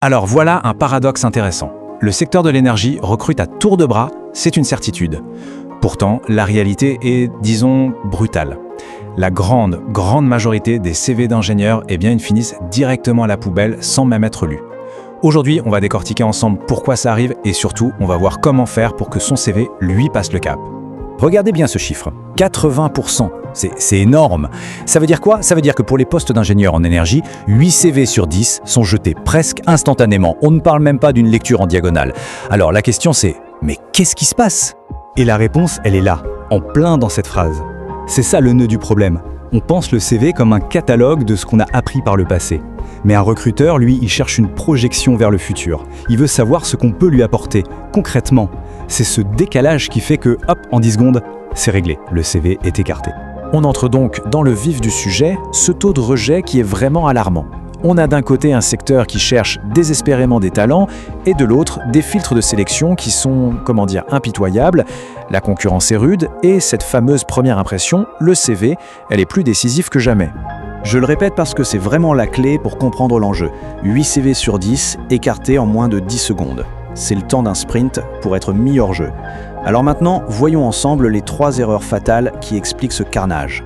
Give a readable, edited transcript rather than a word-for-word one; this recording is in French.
Alors voilà un paradoxe intéressant. Le secteur de l'énergie recrute à tour de bras, c'est une certitude. Pourtant, la réalité est, disons, brutale. La grande majorité des CV d'ingénieurs, ils finissent directement à la poubelle sans même être lus. Aujourd'hui, on va décortiquer ensemble pourquoi ça arrive et surtout, on va voir comment faire pour que son CV, lui, passe le cap. Regardez bien ce chiffre, 80%. C'est énorme. Ça veut dire quoi? Ça veut dire que pour les postes d'ingénieur en énergie, 8 CV sur 10 sont jetés presque instantanément. On ne parle même pas d'une lecture en diagonale. Alors la question c'est, mais qu'est-ce qui se passe? Et la réponse, elle est là, en plein dans cette phrase. C'est ça le nœud du problème. On pense le CV comme un catalogue de ce qu'on a appris par le passé. Mais un recruteur, lui, il cherche une projection vers le futur. Il veut savoir ce qu'on peut lui apporter, concrètement. C'est ce décalage qui fait que, hop, en 10 secondes, c'est réglé, le CV est écarté. On entre donc dans le vif du sujet, ce taux de rejet qui est vraiment alarmant. On a d'un côté un secteur qui cherche désespérément des talents et de l'autre des filtres de sélection qui sont, impitoyables. La concurrence est rude et cette fameuse première impression, le CV, elle est plus décisive que jamais. Je le répète parce que c'est vraiment la clé pour comprendre l'enjeu. 8 CV sur 10 écartés en moins de 10 secondes. C'est le temps d'un sprint pour être mis hors jeu. Alors maintenant, voyons ensemble les 3 erreurs fatales qui expliquent ce carnage.